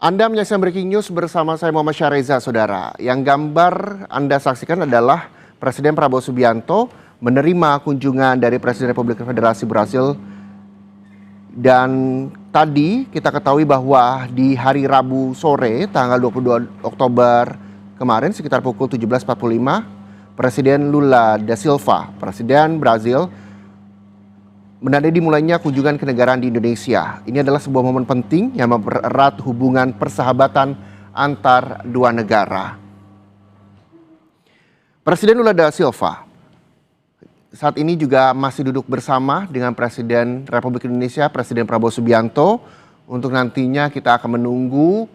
Anda menyaksikan Breaking News bersama saya Muhammad Syareza, Saudara. Yang gambar Anda saksikan adalah Presiden Prabowo Subianto menerima kunjungan dari Presiden Republik Federasi Brasil. Dan tadi kita ketahui bahwa di hari Rabu sore tanggal 22 Oktober kemarin sekitar pukul 17.45, Presiden Lula da Silva, Presiden Brazil, menandai dimulainya kunjungan kenegaraan di Indonesia. Ini adalah sebuah momen penting yang mempererat hubungan persahabatan antar dua negara. Presiden Lula da Silva saat ini juga masih duduk bersama dengan Presiden Republik Indonesia, Presiden Prabowo Subianto. Untuk nantinya kita akan menunggu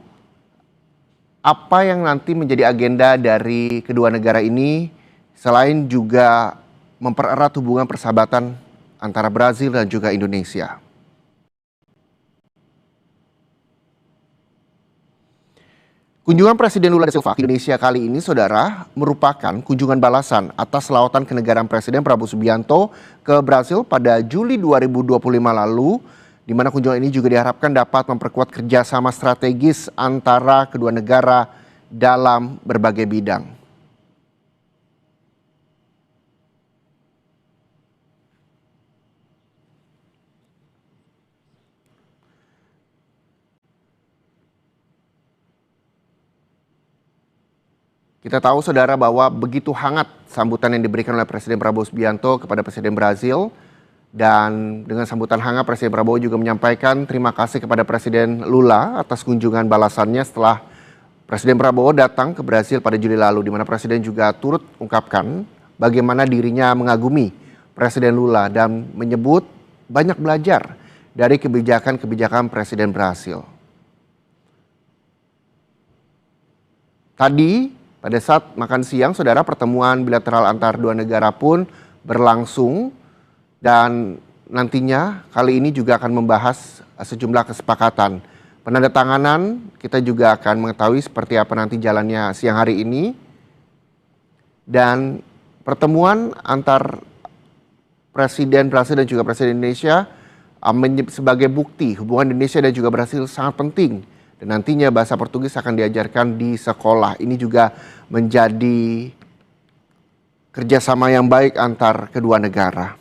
apa yang nanti menjadi agenda dari kedua negara ini, selain juga mempererat hubungan persahabatan antara Brazil dan juga Indonesia. Kunjungan Presiden Lula da Silva ke Indonesia kali ini, Saudara, merupakan kunjungan balasan atas lawatan kenegaraan Presiden Prabowo Subianto ke Brasil pada Juli 2025 lalu, di mana kunjungan ini juga diharapkan dapat memperkuat kerjasama strategis antara kedua negara dalam berbagai bidang. Kita tahu, Saudara, bahwa begitu hangat sambutan yang diberikan oleh Presiden Prabowo Subianto kepada Presiden Brazil. Dan dengan sambutan hangat, Presiden Prabowo juga menyampaikan terima kasih kepada Presiden Lula atas kunjungan balasannya setelah Presiden Prabowo datang ke Brazil pada Juli lalu, di mana Presiden juga turut ungkapkan bagaimana dirinya mengagumi Presiden Lula dan menyebut banyak belajar dari kebijakan-kebijakan Presiden Brazil. Tadi pada saat makan siang, Saudara, pertemuan bilateral antar dua negara pun berlangsung dan nantinya kali ini juga akan membahas sejumlah kesepakatan. Penandatanganan kita juga akan mengetahui seperti apa nanti jalannya siang hari ini. Dan pertemuan antar Presiden Brasil dan juga Presiden Indonesia sebagai bukti hubungan Indonesia dan juga Brasil sangat penting. Dan nantinya bahasa Portugis akan diajarkan di sekolah. Ini juga menjadi kerjasama yang baik antar kedua negara.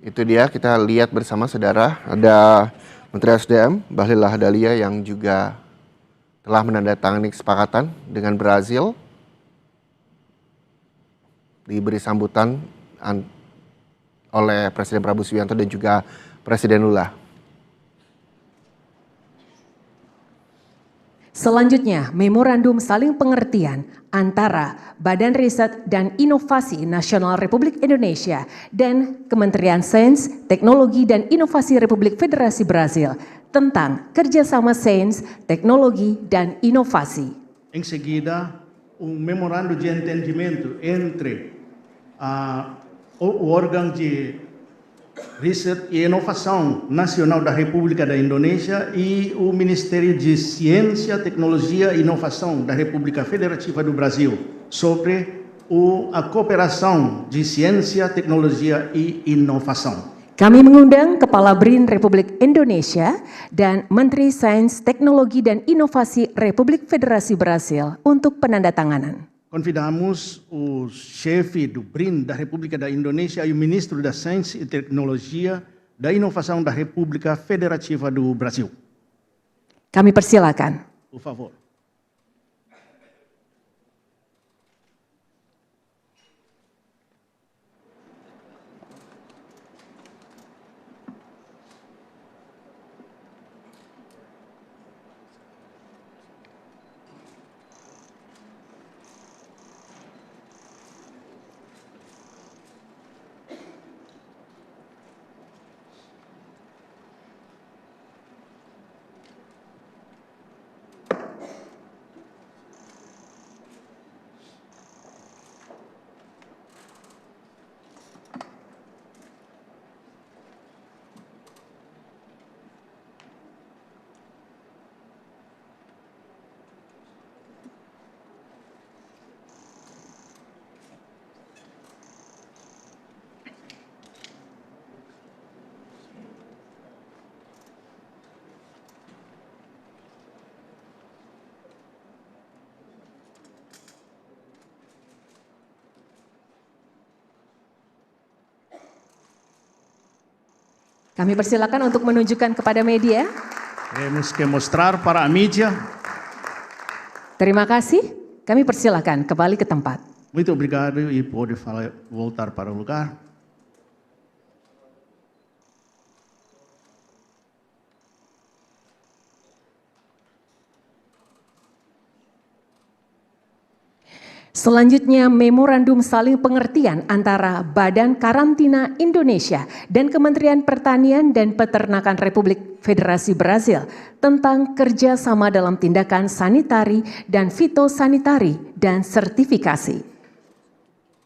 Itu dia, kita lihat bersama, Saudara, ada Menteri SDM Bahlil Lahadalia yang juga telah menandatangani kesepakatan dengan Brazil. Diberi sambutan oleh Presiden Prabowo Subianto dan juga Presiden Lula. Selanjutnya, memorandum saling pengertian antara Badan Riset dan Inovasi Nasional Republik Indonesia dan Kementerian Sains, Teknologi dan Inovasi Republik Federasi Brasil tentang kerjasama sains, teknologi dan inovasi. Em seguida, memorando de entendimento entre o órgão de Research e Inovação Nacional da República da Indonésia e o Ministério de Ciência, Tecnologia e Inovação da República Federativa do Brasil sobre a cooperação de ciência, tecnologia e inovação. Kami mengundang Kepala BRIN Republik Indonesia dan Menteri Sains, Teknologi dan Inovasi Republik Federasi Brasil untuk penandatanganan. Convidamos o chefe do BRIN da República da Indonésia e o ministro da Ciência e Tecnologia da Inovação da República Federativa do Brasil. Kami persilakan. Por favor. Kami persilakan untuk menunjukkan kepada media. Temos que mostrar para a mídia. Terima kasih. Kami persilakan kembali ke tempat. Muito obrigado e pode voltar para o lugar. Selanjutnya, memorandum saling pengertian antara Badan Karantina Indonesia dan Kementerian Pertanian dan Peternakan Republik Federasi Brasil tentang kerjasama dalam tindakan sanitari dan fitosanitari dan sertifikasi.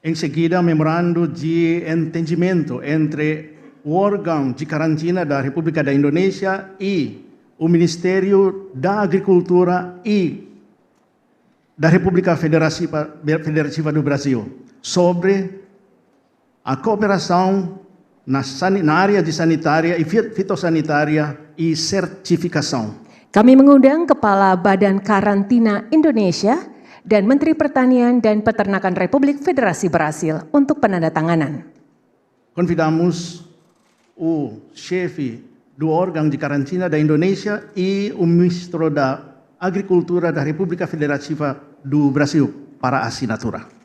Em seguida, memorando de entendimento entre o órgão de carantina da República da Indonésia e o Ministério da Agricultura e da República Federativa do Brasil sobre a cooperação na área de sanitária e fitossanitária e certificação. Kami mengundang Kepala Badan Karantina Indonesia dan Menteri Pertanian dan Peternakan Republik Federasi Brasil untuk penandatanganan. Convidamos o chefe do órgão de carantina da Indonésia e o ministro da Agricultura da República Federativa do Brasil para a assinatura.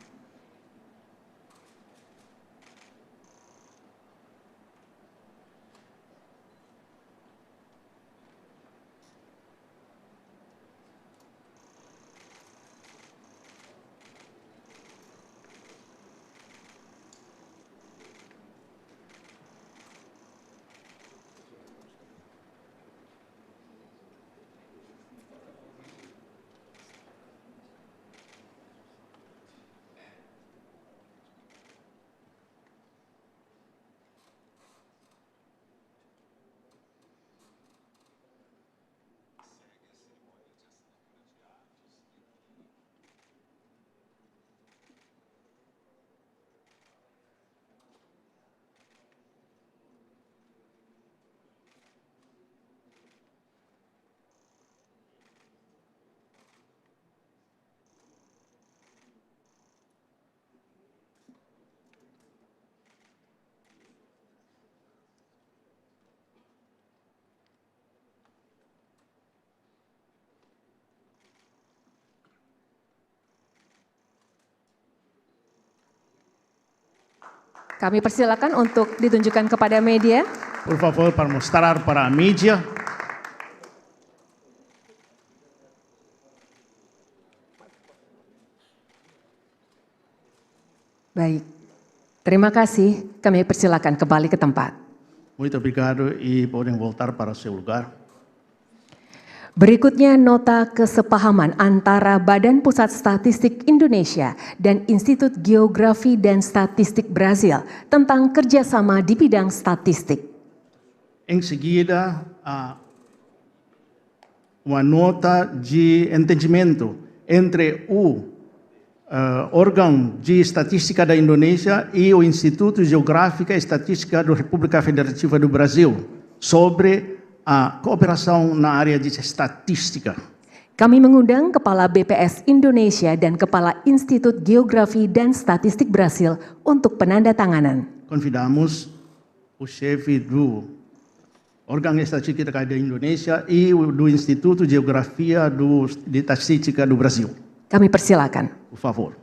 Kami persilakan untuk ditunjukkan kepada media. Por favor, para mostrar para a mídia. Baik, terima kasih. Kami persilakan kembali ke tempat. Muito obrigado e podem voltar para o seu lugar. Berikutnya nota kesepahaman antara Badan Pusat Statistik Indonesia dan Institut Geografi dan Statistik Brasil tentang kerjasama di bidang statistik. Em seguida, uma nota de entendimento entre o órgão de estatística da Indonésia e o Instituto Geográfico e Estatística da República Federativa do Brasil sobre a cooperação na área de estatística. Kami mengundang Kepala BPS Indonesia dan Kepala Institut Geografi dan Statistik Brasil untuk penandatanganan. Convidamos o chefe do órgão de estatística da Indonésia e do Instituto de Geografia de Estatística do Brasil. Kami persilakan. Por favor.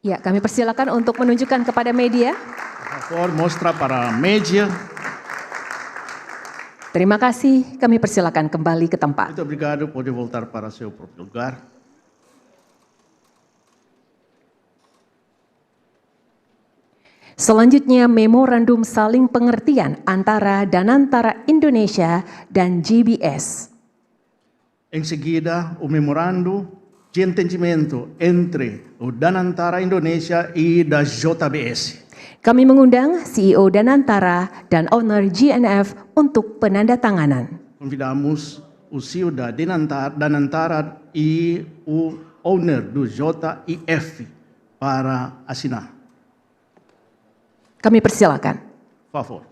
Ya, kami persilakan untuk menunjukkan kepada media. Por favor, mostra para a média. Terima kasih, kami persilakan kembali ke tempat. Muito obrigado, pode voltar para seu próprio lugar. Selanjutnya, memorandum saling pengertian antara Danantara Indonesia dan GBS. Em seguida, o memorando de entendimento entre o Danantara Indonésia e da JBS. Kami mengundang CEO Danantara dan owner GNF untuk penandatanganan. Convidamos o CEO da Danantara e o owner do JIF para assinar. Kami persilakan. Por favor.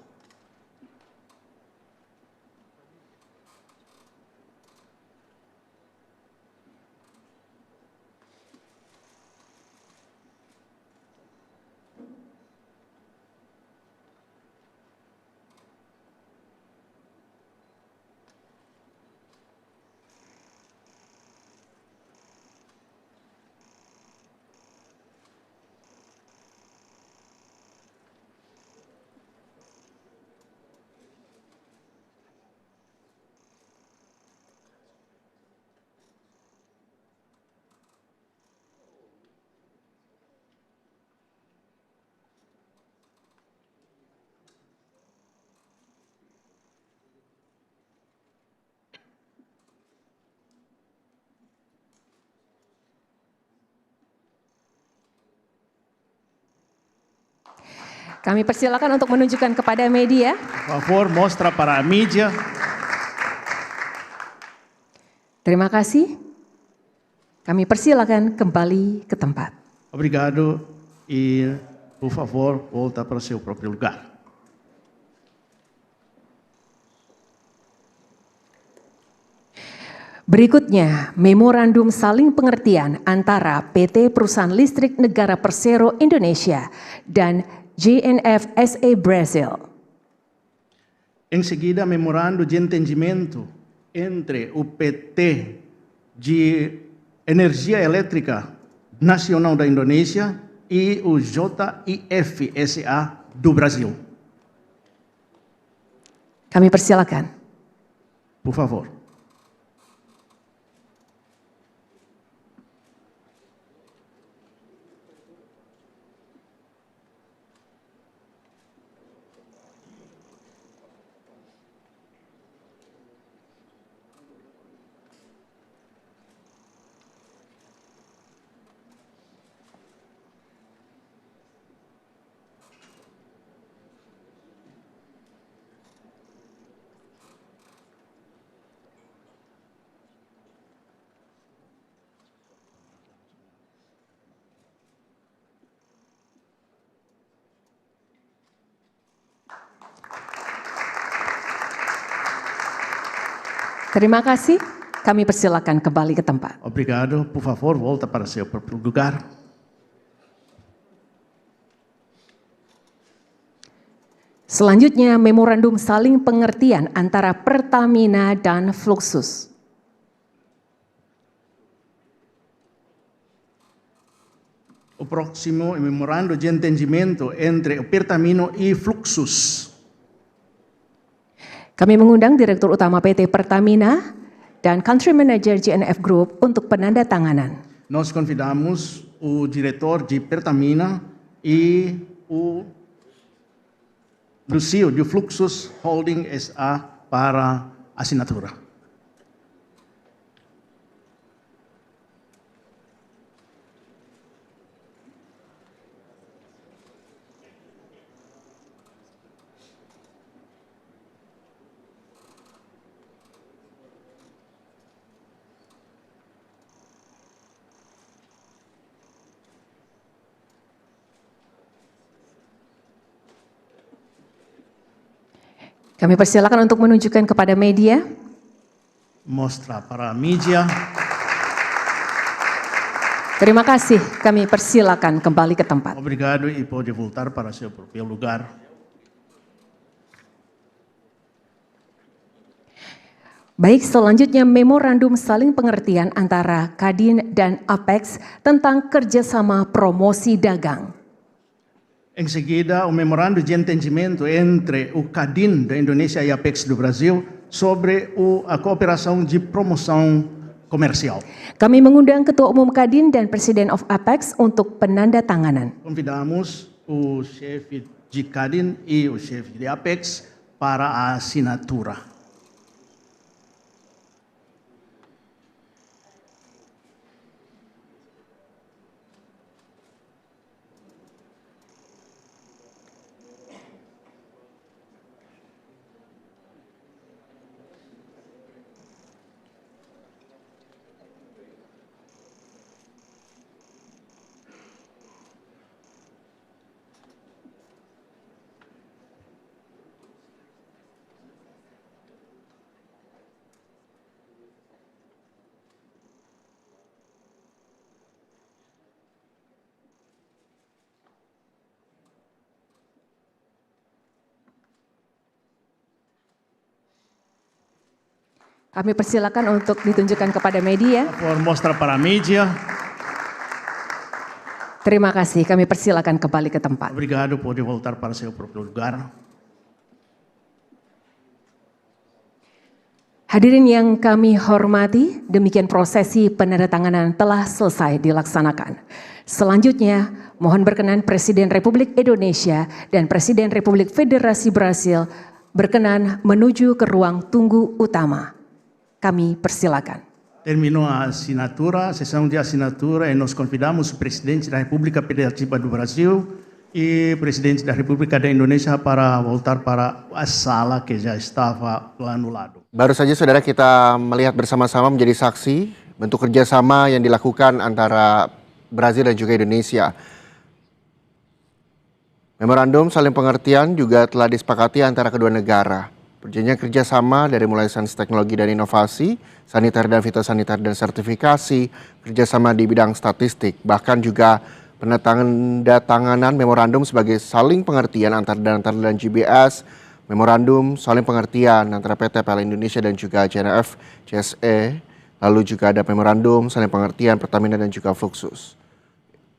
Kami persilakan untuk menunjukkan kepada media. Por favor, mostra para a mídia. Terima kasih. Kami persilakan kembali ke tempat. Obrigado e, por favor, volta para seu próprio lugar. Berikutnya, memorandum saling pengertian antara PT Perusahaan Listrik Negara Persero Indonesia dan GNF SA Brasil. Em seguida, memorando de entendimento entre o PT de Energia Elétrica Nacional da Indonésia e o JIF SA do Brasil. Kami persilakan. Por favor. Terima kasih. Kami persilakan kembali ke tempat. Obrigado. Por favor, volta para seu próprio lugar. Selanjutnya, memorandum saling pengertian antara Pertamina dan Fluxus. O próximo é memorando de entendimento entre o Pertamino e Fluxus. Kami mengundang Direktur Utama PT Pertamina dan Country Manager GNF Group untuk penandatanganan. Nós convidamos o diretor de Pertamina e o CEO de Fluxus Holding SA para assinatura. Kami persilakan untuk menunjukkan kepada media. Mostra para a mídia. Terima kasih. Kami persilakan kembali ke tempat. Obrigado e pode voltar para seu próprio lugar. Baik, selanjutnya memorandum saling pengertian antara Kadin dan Apex tentang kerjasama promosi dagang. Em seguida, o memorando de entendimento entre o CADIN da Indonésia e a Apex do Brasil sobre a cooperação de promoção comercial. Kami mengundang Ketua Umum Kadin dan Presiden of Apex untuk penandatanganan. Convidamos o chefe de CADIN e o chefe de Apex para a assinatura. Kami persilakan untuk ditunjukkan kepada media. Por mostrar para a mídia. Terima kasih, kami persilakan kembali ke tempat. Obrigado, pode voltar para seu próprio lugar. Hadirin yang kami hormati, demikian prosesi penandatanganan telah selesai dilaksanakan. Selanjutnya, mohon berkenan Presiden Republik Indonesia dan Presiden Republik Federasi Brasil berkenan menuju ke ruang tunggu utama. Kami persilakan. Terminou a assinatura, a sessão de assinatura, e nós convidamos o presidente da República Federativa do Brasil e o presidente da República da Indonésia para voltar para a sala que já estava lá no lado. Baru saja saudara kita melihat bersama-sama menjadi saksi bentuk kerjasama yang dilakukan antara Brazil dan juga Indonesia. Memorandum saling pengertian juga telah disepakati antara kedua negara. Perjanjian kerjasama dari mulai sains teknologi dan inovasi, saniter dan fitosaniter dan sertifikasi, kerjasama di bidang statistik, bahkan juga penandatanganan memorandum sebagai saling pengertian antara dan GBS, memorandum saling pengertian antara PT PLN Indonesia dan juga JNF CSE, lalu juga ada memorandum saling pengertian Pertamina dan juga Fluxus.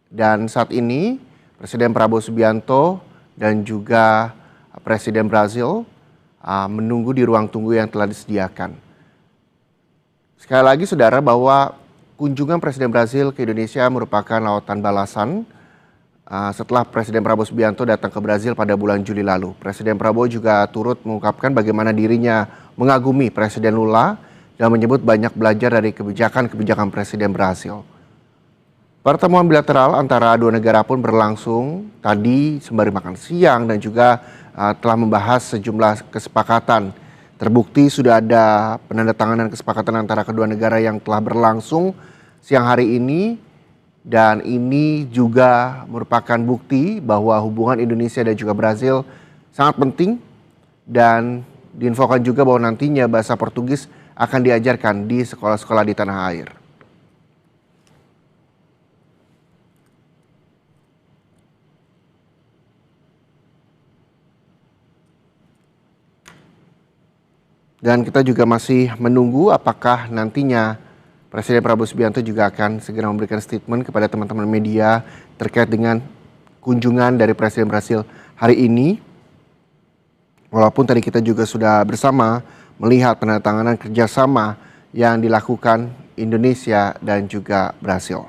Dan saat ini Presiden Prabowo Subianto dan juga Presiden Brazil menunggu di ruang tunggu yang telah disediakan. Sekali lagi saudara bahwa kunjungan Presiden Brazil ke Indonesia merupakan lautan balasan setelah Presiden Prabowo Subianto datang ke Brazil pada bulan Juli lalu. Presiden Prabowo juga turut mengungkapkan bagaimana dirinya mengagumi Presiden Lula dan menyebut banyak belajar dari kebijakan-kebijakan Presiden Brazil. Pertemuan bilateral antara dua negara pun berlangsung tadi sembari makan siang dan juga telah membahas sejumlah kesepakatan. Terbukti sudah ada penandatanganan kesepakatan antara kedua negara yang telah berlangsung siang hari ini, dan ini juga merupakan bukti bahwa hubungan Indonesia dan juga Brazil sangat penting, dan diinfokan juga bahwa nantinya bahasa Portugis akan diajarkan di sekolah-sekolah di tanah air. Dan kita juga masih menunggu apakah nantinya Presiden Prabowo Subianto juga akan segera memberikan statement kepada teman-teman media terkait dengan kunjungan dari Presiden Brasil hari ini. Walaupun tadi kita juga sudah bersama melihat penandatanganan kerjasama yang dilakukan Indonesia dan juga Brasil.